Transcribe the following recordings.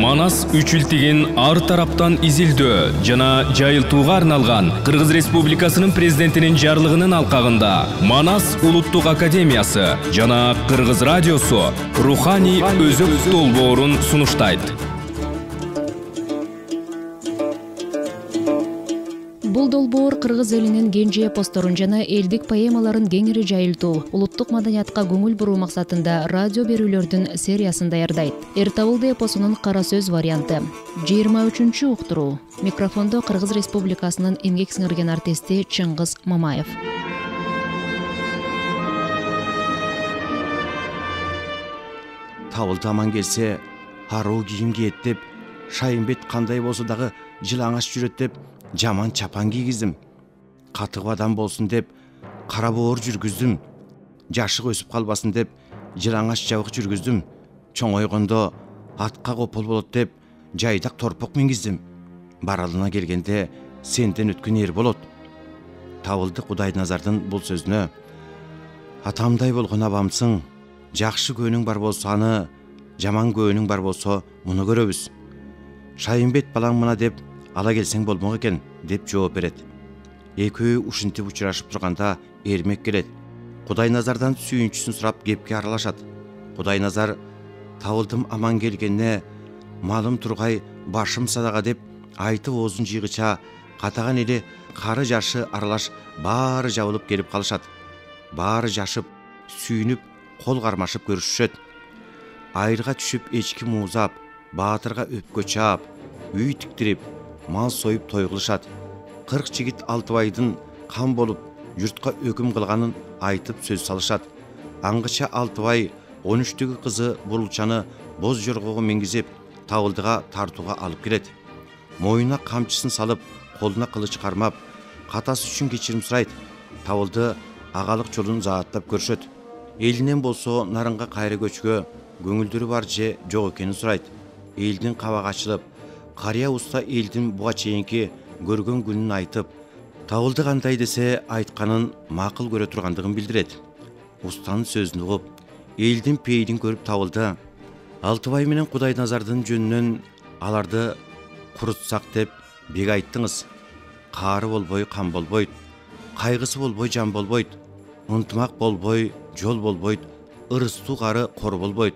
Манас үчүлтеген ар тараптан изилдөө жана жайылтууга арналган Кыргыз Республикасынын президентинин жарлыгынын алкагында Манас улуттук академиясы жана Кыргыз радиосу руханий өзөк долбоорун сунуштайт. Бул долбоор кыргыз элинин кенже эпосторун жана элдик поэмаларын кеңири жайылтуу, улуттук маданиятка көңүл буруу максатында радио берүүлөрдүн сериясын даярдайт. Эр табылды эпосунун кара сөз варианты. 23 уктуруу. Микрофондо Кыргыз Республикасынын эмгек сиңирген артисти Чыңгыз Мамаев. Табылды аман келсе, аруу кийим кийет деп, Шайымбет кандай болсо дагы жылаңаш жүрөт деп, жаман чапан кийгиздим. Катык адам болсун деп, кара боор жүргүздүм. Жашык өсүп калбасын деп, жылаңаш жабык жүргүздүм. Чоңойгондо атка копол болот деп, жайдак торпок мингиздим. Баралына келгенде сенден өткөн эр болот. Табылды Кудайназардын бул сөзүнө: атамдай болгон абамсың, жакшы көөнүң бар болсо аны, жаман көөнүң бар болсо муну көрөбүз. Шайымбет балаң мына деп, ала келсең болмок экен деп жооп берет. Экөө ушинтип учурашып турганда Эрмек келет. Кудайназардан сүйүнчүсүн сурап кепке аралашат. Кудайназар: табылдым аман келгенне, малым тургай, башым садага деп айтып оозун жыйгыча, катаган эли кары жашы аралаш баары жабылып келип калышат. Баары жашып, сүйүнүп, кол кармашып көрүшүшөт. Айырга түшүп эчки муузап, баатырга өпкө чаап, үй тиктирип, мал союп той кылышат. 40 жигит Алтыбайдын кам болуп, журтка өкүм кылганын айтып сөз салышат. Аңгыча Алтыбай 13-түгү кызы Бурулчаны боз жоргого мингизип, Табылдыга тартууга алып келет. Моюна камчысын салып, колуна кылыч кармап, катасы үчүн кечирим сурайт. Табылды агалык жолун зааттап көрүшөт. Элинен болсо нарынга кайра көчкө көңүлдөрү бар же жок экенин сурайт. Элдин кабагы ачылып, карыя уста элдин буга чейинки көргөн күнүн айтып, Табылды кандай десе айтканын макул көрө тургандыгын билдирет. Устанын сөзүн угуп, элдин пейилин көрүп Табылды Алтыбай менен Кудайназардын жөнүнөн аларды курутсак деп бек айттыңыз. Каары болбой кам болбойт, кайгысы болбой жан болбойт, ынтымак болбой жол болбойт, ырыстуу кары кор болбойт.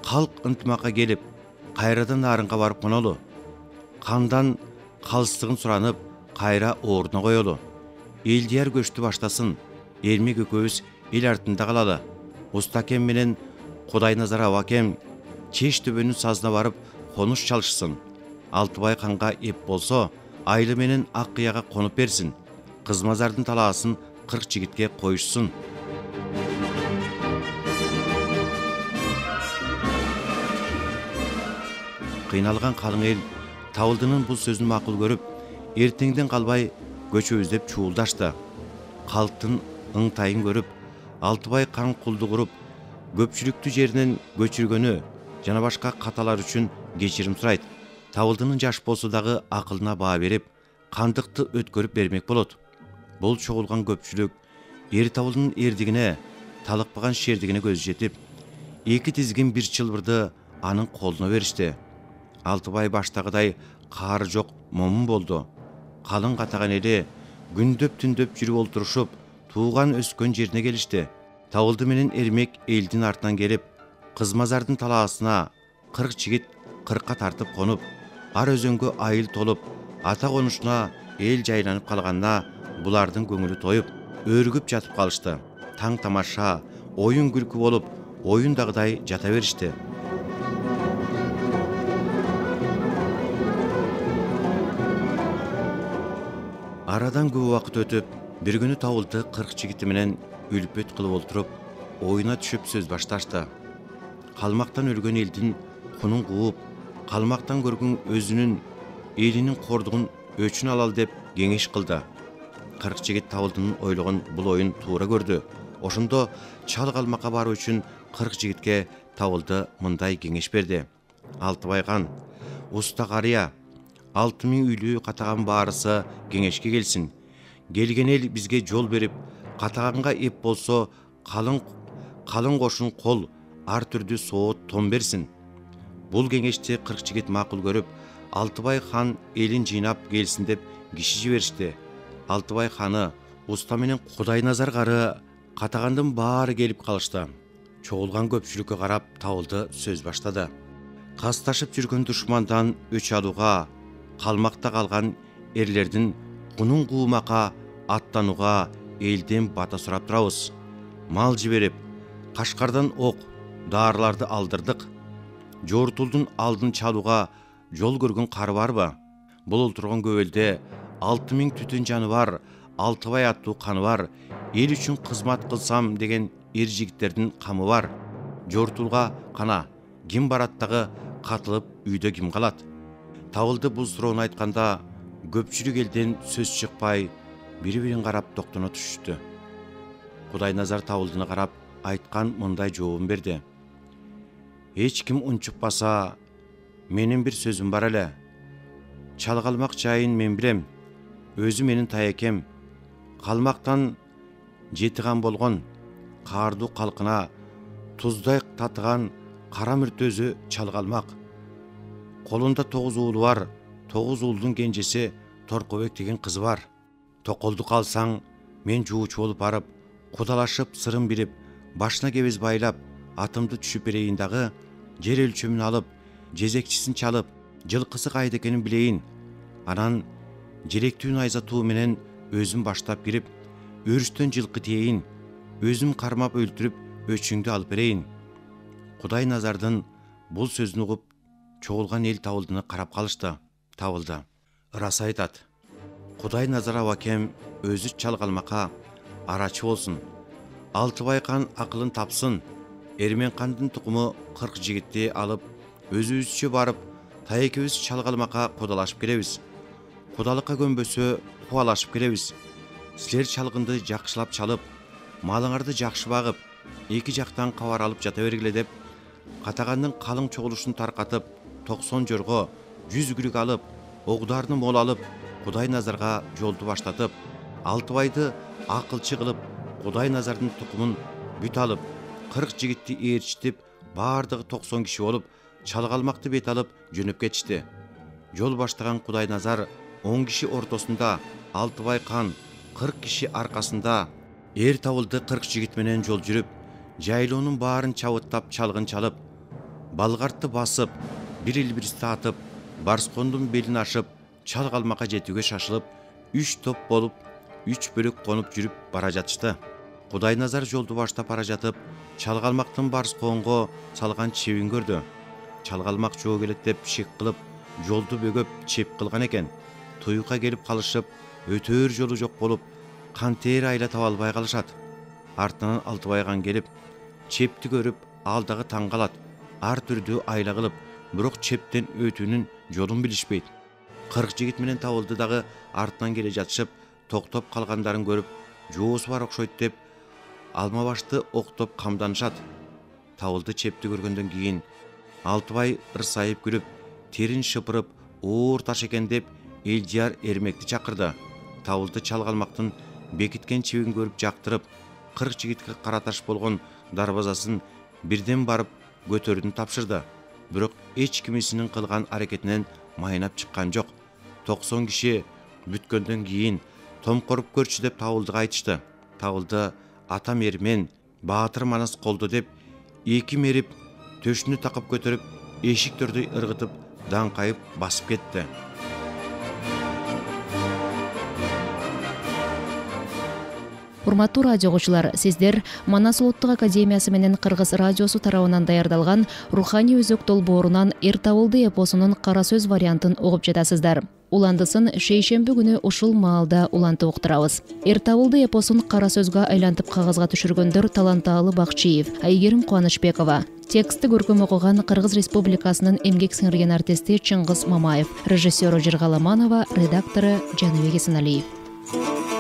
Калк ынтымакка келип, кайрадан нарынга барып конолу. Кандан калыстыгын суранып, кайра ордуна коелу. Элдияр көчтү баштасын, Эрмек экөөбүз эл артында калалы. Устакем менен Кудайназар абакем Чеш төбөнүн сазына барып конуш чалышсын. Алтыбай канга эп болсо, Айлы менен ак кыяга конуп берсин. Кызмазардын талаасын 40 жигитке коюшсун. Кыйналган калың эл Табылдынын бул сөзүн макул көрүп, эртеңден калбай көчөбүз деп чуулдашты. Калктын ыңтайын көрүп, Алтыбай кан кулду куруп, көпчүлүктүү жеринен көчүргөнү жана башка каталар үчүн кечирим сурайт. Табылдынын жаш болсо дагы акылына баа берип, кандыкты өткөрүп бермек болот. Бул чогулган көпчүлүк Эр Табылдынын эрдигине, талыкпаган шердигине көзү жетип, эки тизгин бир чылбырды анын колуна беришти. Алтыбай баштагыдай каары жок момун болду. Калың катаган эли күндөп түндөп жүрүп олтурушуп, тууган өскөн жерине келишти. Табылды менен Эрмек элдин артынан келип, Кызмазардын талаасына 40 жигит 40ка тартып конуп, ар өзөнгө айыл толуп, ата конушуна эл жайланып калганына булардын көңүлү тоюп, өргүп жатып калышты. Таң тамаша, оюн күлкү болуп, оюндагыдай жата беришти. Арадан көп убакыт өтүп, бир күнү Табылды 40 жигити менен үлпөт кылып олтуруп, оюна түшүп сөз башташты. Калмактан өлгөн элдин кунун кууп, калмактан көргөн өзүнүн элинин кордугун өчүн алалы деп кеңеш кылды. 40 жигит Табылдынын ойлогон бул оюн туура көрдү. Ошондо чал калмакка баруу үчүн 40 жигитке Табылды мындай кеңеш берди. Алтыбай кан, уста карыя, 6000 үйлүү катаган баарысы кеңешке келсин. Келген эл бизге жол берип, катаганга эп болсо, калың кошун кол, ар түрдүү соот том берсин. Бул кеңешти 40 жигит макул көрүп, Алтыбай хан элин жыйнап келсин деп киши жиберишти. Алтыбай ханы уста менен Кудайназар кары катагандын баары келип калышты. Чогулган көпчүлүккө карап Табылды сөз баштады. Касташып жүргөн душмандан өч алууга, калмакта калган эрлердин кунун куумакка аттанууга элден бата сурап турабыз. Мал жиберип, Кашкардан ок, даарыларды алдырдык. Жортулдун алдын чалууга жол көргөн кары барбы? Бул турган көбөлдө 6000 түтүн жаны бар, Алтыбай аттуу каны бар, эл үчүн кызмат кылсам деген эр жигиттердин камы бар. Жортулга кана ким бараттагы катылып үйдө ким калат? Табылды бул суроону айтканда көпчүлүк элден сөз чыкпай, бири-бирин карап токтоно түшүштү. Кудайназар Табылдыны карап айткан мындай жообун берди. Эч ким унчукпаса, менин бир сөзүм бар эле. Чалгалмак жайын мен билем. Өзү менин таекем. Калмактан жетиган болгон, каардуу калкына туздай татыган кара мүртөзү чалгалмак. Колунда 9 уулу бар, 9 уулдун кенжеси Торкобек деген кызы бар. Токолду калсаң, мен жуучу болуп барып, кудалашып, сырын бирип, башына кебез байлап, атымды түшүп берейин дагы, жер өлчөмүн алып, жезекчисин чалып, жылкысы кайда экенин билейин. Анан желектүү найза туу менен өзүм баштап кирип, өрүстөн жылкы тейин, өзүм кармап өлтүрүп, өчүңдү алып берейин. Кудайназардын бул сөзүн угуп, чогулган эл Табылдыны карап калышты. Табылды ырас айтат. Кудайназар абакем өзү чалгалмакка арачы болсун. Алтыбай хан акылын тапсын. Эрменкандын тукуму 40 жигитти алып, өзүбүзчө барып, таекебиз чалгалмакка кудалашып келебиз. Кудалыкка көнбөсө кубалашып келебиз. Силер чалгынды жакшылап чалып, малыңарды жакшы багып, эки жактан кабар алып жата бергиле деп, катагандын калың чогулушун таркатып, 90 жорго 100 күрүк алып, огдарды мол алып, Кудайназарга жолду баштатып, Алтыбайды акылчы кылып, Кудайназардын тукумун бүт алып, 40 жигитти ээрчитип, баардыгы 90 киши болуп, чалгалмакты бет алып жөнөп кетишти. Жол баштаган Кудайназар 10 киши ортосунда, Алтыбай хан 40 киши аркасында, эр Табылды 40 жигит менен жол жүрүп, жайлоонун баарын чабыттап, чалгын чалып, балгартты басып, бир илбиристи атып, Барскондун белин ашып, чалгалмакка жетүүгө шашылып, 3 топ болуп, 3 бөлөк конуп жүрүп бара жатышты. Кудайназар жолду баштап бара жатып, чалгалмактын Барсконго салган чебин көрдү. Чалгалмак жоо келет деп шек кылып, жолду бөгөп чеп кылган экен. Туюкка келип калышып, өтөр жолу жок болуп, кантер айла таба албай калышат. Артынан Алтыбай хан келип, чепти көрүп, алдагы таң калат. Ар түрдүү айла кылып, бирок чептен өтүүнүн жолун билишпейт. 40 жигит менен Табылды дагы артынан келе жатышып, токтоп калгандарын көрүп, жоосу бар окшойт деп, алма башты октоп камданышат. Табылды чепти көргөндөн кийин Алтыбай ырсайып күлүп, терин шыпырып, оор таш экен деп, элжияр эрмекти чакырды. Табылды чалгалмактын бекиткен чебин көрүп жактырып, 40 жигитке кара таш болгон дарбазасын бирден барып көтөрүүнү тапшырды. Бирок эч кимисинин кылган аракетинен майнап чыккан жок. 90 киши бүткөндөн кийин томкоруп көрчү деп Табылдыга айтышты. Табылды атам эрмен, баатыр манас колду деп, эки мерип төшүнү такып көтөрүп, эшиктерди ыргытып, даңкайып басып кетти. Урматтуу радио угуучулар, сиздер Манас улуттук академиясы менен Кыргыз радиосу тарабынан даярдалган Руханий өзөк долбоорунан Эр Табылды эпосунун кара сөз вариантын угуп жатасыздар. Уландысын шейшемби күнү ушул маалда улантып уктурабыз. Эр Табылды эпосун кара сөзгө айлантып кагазга түшүргөндөр Таланталы Бакчиев, Айгерим Кубанычбекова. Текстти көркөм окуган Кыргыз Республикасынын эмгек сиңирген артисти Чыңгыз Мамаев, режиссеру Жыргаламанова, редактору Жаныбек Эсеналиев.